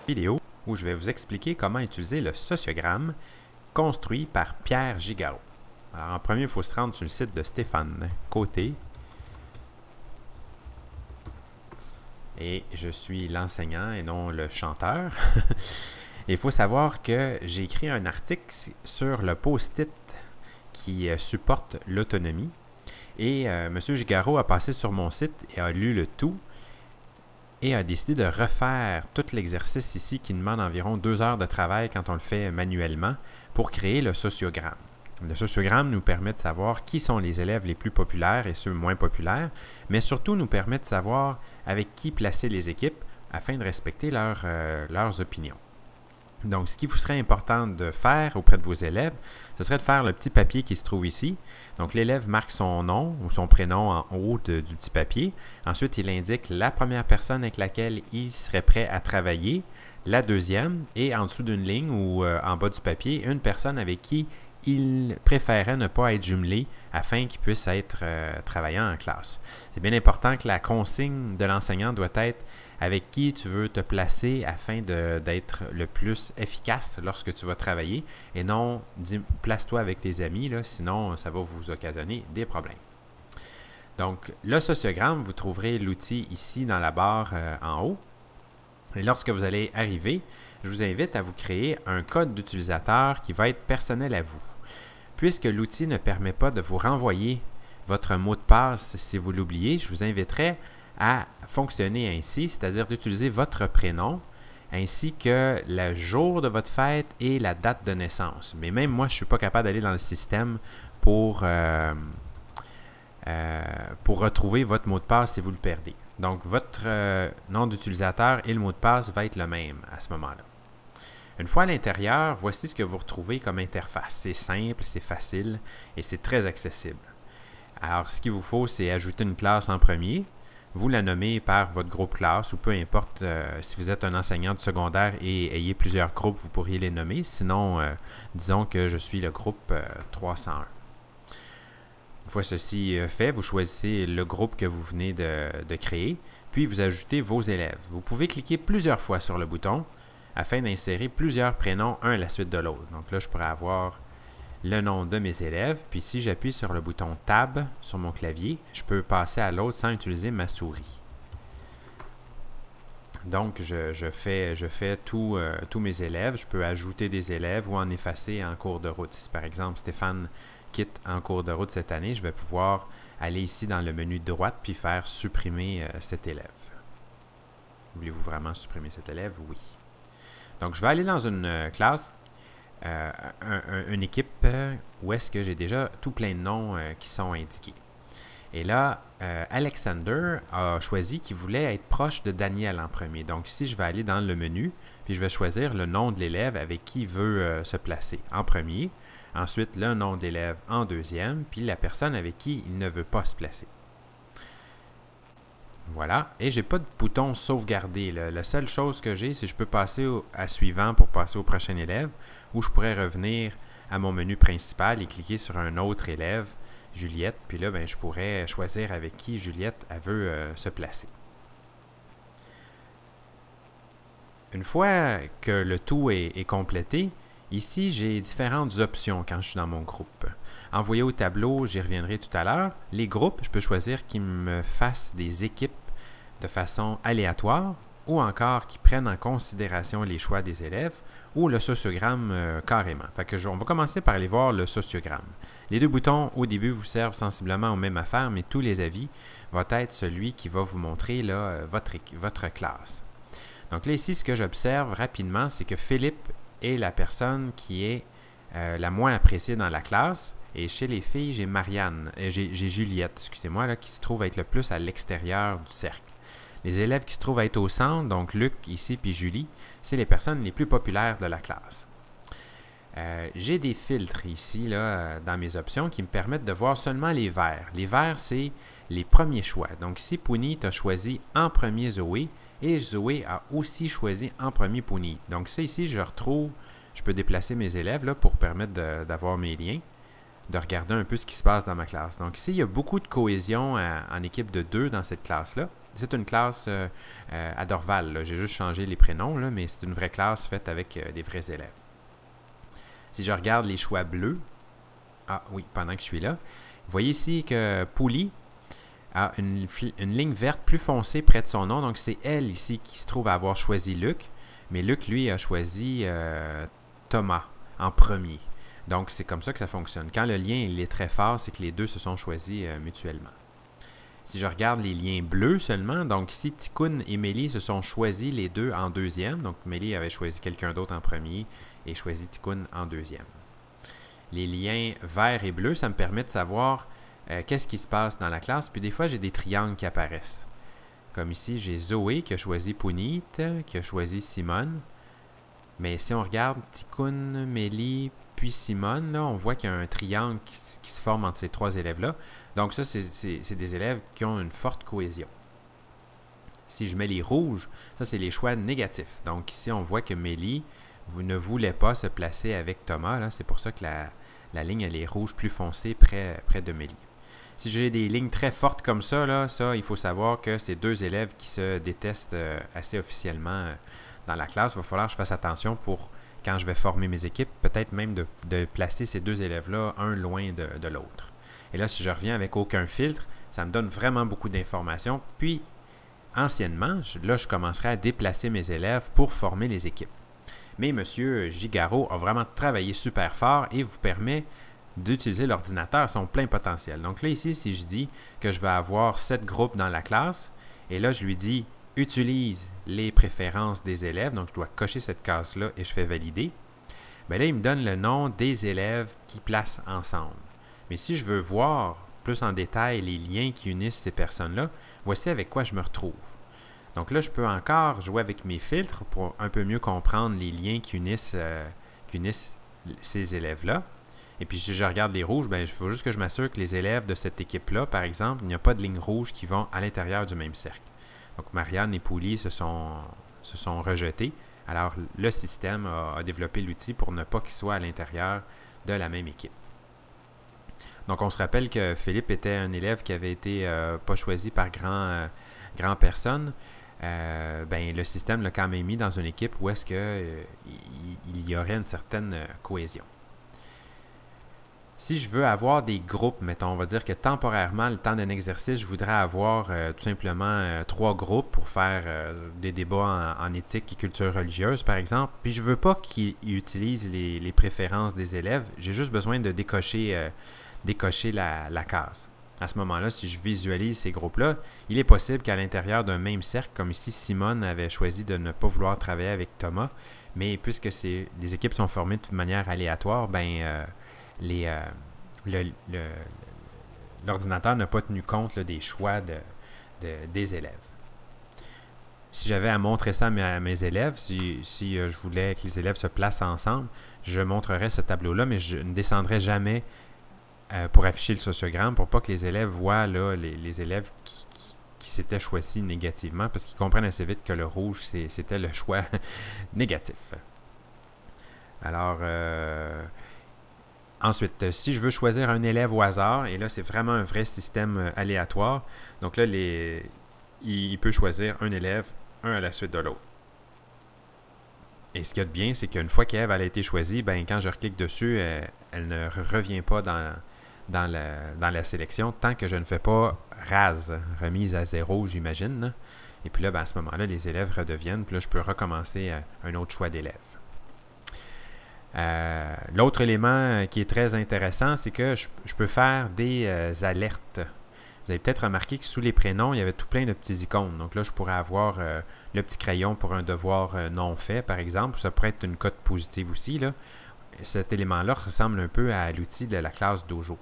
Vidéo où je vais vous expliquer comment utiliser le sociogramme construit par Pierre Gigaud. Alors en premier, il faut se rendre sur le site de Stéphane Côté. Et je suis l'enseignant et non le chanteur. Il faut savoir que j'ai écrit un article sur le post-it qui supporte l'autonomie. Et M. Gigaud a passé sur mon site et a lu le tout et a décidé de refaire tout l'exercice ici qui demande environ 2 heures de travail quand on le fait manuellement pour créer le sociogramme. Le sociogramme nous permet de savoir qui sont les élèves les plus populaires et ceux moins populaires, mais surtout nous permet de savoir avec qui placer les équipes afin de respecter leurs opinions. Donc, ce qui vous serait important de faire auprès de vos élèves, ce serait de faire le petit papier qui se trouve ici. Donc, l'élève marque son nom ou son prénom en haut du petit papier. Ensuite, il indique la première personne avec laquelle il serait prêt à travailler, la deuxième, et en dessous d'une ligne ou en bas du papier, une personne avec qui il préférait ne pas être jumelé afin qu'il puisse être travaillant en classe. C'est bien important que la consigne de l'enseignant doit être avec qui tu veux te placer afin d'être le plus efficace lorsque tu vas travailler et non place-toi avec tes amis, là, sinon ça va vous occasionner des problèmes. Donc, le sociogramme, vous trouverez l'outil ici dans la barre en haut. Et lorsque vous allez arriver, je vous invite à vous créer un code d'utilisateur qui va être personnel à vous. Puisque l'outil ne permet pas de vous renvoyer votre mot de passe si vous l'oubliez, je vous inviterai à fonctionner ainsi, c'est-à-dire d'utiliser votre prénom ainsi que le jour de votre fête et la date de naissance. Mais même moi, je ne suis pas capable d'aller dans le système pour retrouver votre mot de passe si vous le perdez. Donc, votre nom d'utilisateur et le mot de passe va être le même à ce moment-là. Une fois à l'intérieur, voici ce que vous retrouvez comme interface. C'est simple, c'est facile et c'est très accessible. Alors, ce qu'il vous faut, c'est ajouter une classe en premier. Vous la nommez par votre groupe classe ou peu importe si vous êtes un enseignant de secondaire et ayez plusieurs groupes, vous pourriez les nommer. Sinon, disons que je suis le groupe 301. Une fois ceci fait, vous choisissez le groupe que vous venez de créer, puis vous ajoutez vos élèves. Vous pouvez cliquer plusieurs fois sur le bouton afin d'insérer plusieurs prénoms un à la suite de l'autre. Donc là, je pourrais avoir le nom de mes élèves, puis si j'appuie sur le bouton Tab sur mon clavier, je peux passer à l'autre sans utiliser ma souris. Donc, je fais tous mes élèves. Je peux ajouter des élèves ou en effacer en cours de route. Si par exemple Stéphane quitte en cours de route cette année, je vais pouvoir aller ici dans le menu de droite puis faire supprimer cet élève. Voulez-vous vraiment supprimer cet élève? Oui. Donc, je vais aller dans une classe, une équipe où est-ce que j'ai déjà tout plein de noms qui sont indiqués. Et là, Alexander a choisi qu'il voulait être proche de Daniel en premier. Donc ici, je vais aller dans le menu, puis je vais choisir le nom de l'élève avec qui il veut se placer en premier. Ensuite, le nom de l'élève en deuxième, puis la personne avec qui il ne veut pas se placer. Voilà. Et je n'ai pas de bouton sauvegarder. La seule chose que j'ai, c'est que je peux passer à suivant pour passer au prochain élève, ou je pourrais revenir à mon menu principal et cliquer sur un autre élève, Juliette, puis là, je pourrais choisir avec qui Juliette elle veut se placer. Une fois que le tout est complété, ici, j'ai différentes options quand je suis dans mon groupe. Envoyer au tableau, j'y reviendrai tout à l'heure. Les groupes, je peux choisir qu'ils me fassent des équipes de façon aléatoire ou encore qu'ils prennent en considération les choix des élèves ou le sociogramme carrément. Fait que on va commencer par aller voir le sociogramme. Les deux boutons au début vous servent sensiblement aux mêmes affaires, mais tous les avis vont être celui qui va vous montrer là, votre classe. Donc là ici, ce que j'observe rapidement, c'est que Philippe est la personne qui est la moins appréciée dans la classe. Et chez les filles, j'ai Marianne, j'ai Juliette, excusez-moi, qui se trouve être le plus à l'extérieur du cercle. Les élèves qui se trouvent être au centre, donc Luc ici puis Julie, c'est les personnes les plus populaires de la classe. J'ai des filtres ici là, dans mes options qui me permettent de voir seulement les verts. Les verts, c'est les premiers choix. Donc ici, Pouni a choisi en premier Zoé et Zoé a aussi choisi en premier Pouni. Donc ça ici, je peux déplacer mes élèves là, pour permettre d'avoir mes liens. de regarder un peu ce qui se passe dans ma classe. Donc ici, il y a beaucoup de cohésion en équipe de 2 dans cette classe-là. C'est une classe à Dorval. J'ai juste changé les prénoms, là, mais c'est une vraie classe faite avec des vrais élèves. Si je regarde les choix bleus, ah oui, pendant que je suis là, vous voyez ici que Pouli a une ligne verte plus foncée près de son nom. Donc c'est elle ici qui se trouve à avoir choisi Luc, mais Luc, lui, a choisi Thomas en premier. Donc, c'est comme ça que ça fonctionne. Quand le lien il est très fort, c'est que les deux se sont choisis mutuellement. Si je regarde les liens bleus seulement, donc ici, Tikkun et Mélie se sont choisis les deux en deuxième. Donc, Mélie avait choisi quelqu'un d'autre en premier et choisi Tikkun en deuxième. Les liens verts et bleus, ça me permet de savoir qu'est-ce qui se passe dans la classe. Puis des fois, j'ai des triangles qui apparaissent. Comme ici, j'ai Zoé qui a choisi Punit, qui a choisi Simone. Mais si on regarde Tikkun, Mélie, puis Simone, là, on voit qu'il y a un triangle qui se forme entre ces trois élèves-là. Donc ça, c'est des élèves qui ont une forte cohésion. Si je mets les rouges, ça, c'est les choix négatifs. Donc ici, on voit que Mélie ne voulait pas se placer avec Thomas. C'est pour ça que la ligne, elle est rouge plus foncée près de Mélie. Si j'ai des lignes très fortes comme ça, il faut savoir que c'est deux élèves qui se détestent assez officiellement dans la classe. Il va falloir que je fasse attention pour, quand je vais former mes équipes, peut-être même de placer ces deux élèves-là un loin de l'autre. Et là, si je reviens avec aucun filtre, ça me donne vraiment beaucoup d'informations. Puis, anciennement, je commencerai à déplacer mes élèves pour former les équipes. Mais M. Gigaro a vraiment travaillé super fort et vous permet d'utiliser l'ordinateur à son plein potentiel. Donc là, ici, si je dis que je vais avoir 7 groupes dans la classe, et là, je lui dis « Utilise les préférences des élèves », donc je dois cocher cette case-là et je fais « Valider », bien là, il me donne le nom des élèves qui placent ensemble. Mais si je veux voir plus en détail les liens qui unissent ces personnes-là, voici avec quoi je me retrouve. Donc là, je peux encore jouer avec mes filtres pour un peu mieux comprendre les liens qui unissent ces élèves-là. Et puis, si je regarde les rouges, il faut juste que je m'assure que les élèves de cette équipe-là, par exemple, il n'y a pas de lignes rouges qui vont à l'intérieur du même cercle. Donc, Marianne et Pouli se sont rejetés. Alors, le système a développé l'outil pour ne pas qu'ils soient à l'intérieur de la même équipe. Donc, on se rappelle que Philippe était un élève qui avait été pas choisi par grand personne. Le système l'a quand même mis dans une équipe où est-ce qu'il y aurait une certaine cohésion. Si je veux avoir des groupes, mettons, on va dire que temporairement, le temps d'un exercice, je voudrais avoir tout simplement 3 groupes pour faire des débats en éthique et culture religieuse, par exemple. Puis je ne veux pas qu'ils utilisent les préférences des élèves. J'ai juste besoin de décocher la case. À ce moment-là, si je visualise ces groupes-là, il est possible qu'à l'intérieur d'un même cercle, comme ici, Simone avait choisi de ne pas vouloir travailler avec Thomas, mais puisque les équipes sont formées de manière aléatoire, l'ordinateur n'a pas tenu compte des choix des élèves. Si j'avais à montrer ça à mes élèves, si je voulais que les élèves se placent ensemble, je montrerais ce tableau-là, mais je ne descendrais jamais pour afficher le sociogramme pour pas que les élèves voient les élèves qui s'étaient choisis négativement, parce qu'ils comprennent assez vite que le rouge, c'était le choix négatif. Alors, ensuite, si je veux choisir un élève au hasard, et là, c'est vraiment un vrai système aléatoire, donc là, il peut choisir un élève, un à la suite de l'autre. Et ce qu'il y a de bien, c'est qu'une fois qu'Ève a été choisie, quand je reclique dessus, elle ne revient pas dans la sélection tant que je ne fais pas remise à 0, j'imagine. Et puis là, à ce moment-là, les élèves redeviennent, puis là, je peux recommencer un autre choix d'élèves. L'autre élément qui est très intéressant, c'est que je peux faire des alertes. Vous avez peut-être remarqué que sous les prénoms, il y avait tout plein de petits icônes. Donc là, je pourrais avoir le petit crayon pour un devoir non fait, par exemple. Ça pourrait être une cote positive aussi. Cet élément-là ressemble un peu à l'outil de la classe Dojo.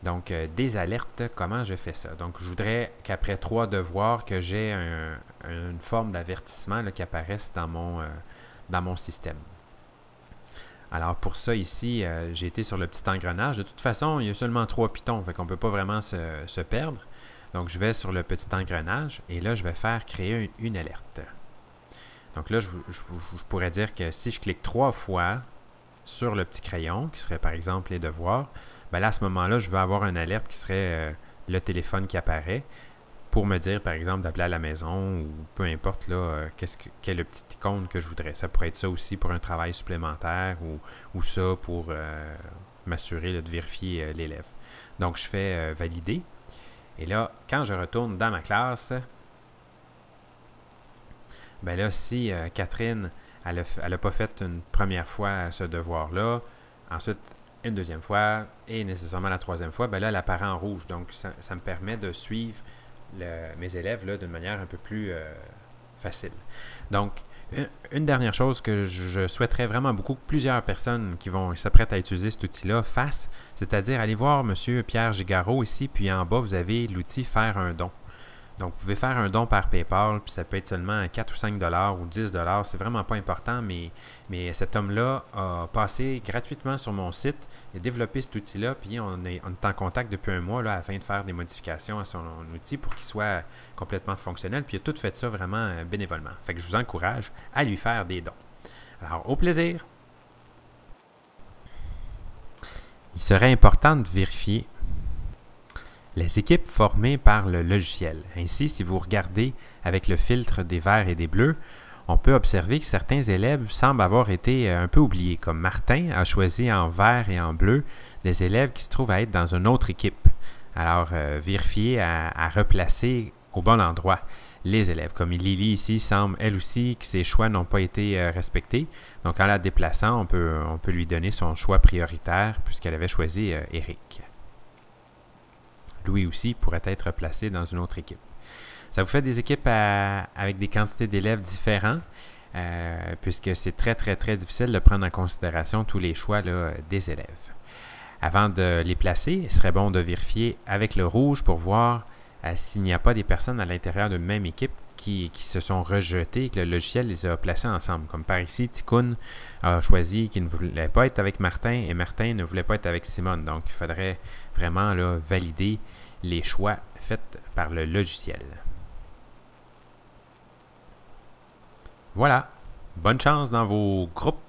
Donc, des alertes, comment je fais ça? Donc, je voudrais qu'après 3 devoirs, que j'ai une forme d'avertissement qui apparaisse dans mon système. Alors pour ça ici, j'ai été sur le petit engrenage. De toute façon, il y a seulement 3 pitons, fait qu'on ne peut pas vraiment se perdre. Donc je vais sur le petit engrenage et là, je vais faire créer une alerte. Donc là, je pourrais dire que si je clique 3 fois sur le petit crayon, qui serait par exemple les devoirs, ben là, à ce moment-là, je veux avoir une alerte qui serait le téléphone qui apparaît pour me dire, par exemple, d'appeler à la maison ou peu importe là, quel est le petit icône que je voudrais. Ça pourrait être ça aussi pour un travail supplémentaire ou ça pour m'assurer de vérifier l'élève. Donc, je fais valider. Et là, quand je retourne dans ma classe, ben là, si Catherine, elle n'a pas fait une première fois ce devoir-là, ensuite une deuxième fois et nécessairement la troisième fois, ben là, elle apparaît en rouge. Donc, ça me permet de suivre mes élèves là, d'une manière un peu plus facile. Donc, une dernière chose que je souhaiterais vraiment beaucoup que plusieurs personnes qui s'apprêtent à utiliser cet outil-là fassent, c'est-à-dire aller voir M. Pierre Gigaro ici, puis en bas, vous avez l'outil Faire un don. Donc, vous pouvez faire un don par PayPal, puis ça peut être seulement 4 ou 5 $ ou 10 $. C'est vraiment pas important, mais cet homme-là a passé gratuitement sur mon site, il a développé cet outil-là, puis on est en contact depuis un mois là, afin de faire des modifications à son outil pour qu'il soit complètement fonctionnel. Puis il a tout fait ça vraiment bénévolement. Fait que je vous encourage à lui faire des dons. Alors, au plaisir! Il serait important de vérifier les équipes formées par le logiciel. Ainsi, si vous regardez avec le filtre des verts et des bleus, on peut observer que certains élèves semblent avoir été un peu oubliés, comme Martin a choisi en vert et en bleu des élèves qui se trouvent à être dans une autre équipe. Alors, vérifiez à replacer au bon endroit les élèves. Comme Lily ici semble elle aussi que ses choix n'ont pas été respectés. Donc, en la déplaçant, on peut lui donner son choix prioritaire puisqu'elle avait choisi Eric. Louis aussi pourrait être placé dans une autre équipe. Ça vous fait des équipes avec des quantités d'élèves différents, puisque c'est très, très, très difficile de prendre en considération tous les choix là, des élèves. Avant de les placer, il serait bon de vérifier avec le rouge pour voir s'il n'y a pas des personnes à l'intérieur d'une même équipe qui se sont rejetées et que le logiciel les a placés ensemble. Comme par ici, Ticoun a choisi qu'il ne voulait pas être avec Martin et Martin ne voulait pas être avec Simone. Donc, il faudrait vraiment là, valider les choix faits par le logiciel. Voilà. Bonne chance dans vos groupes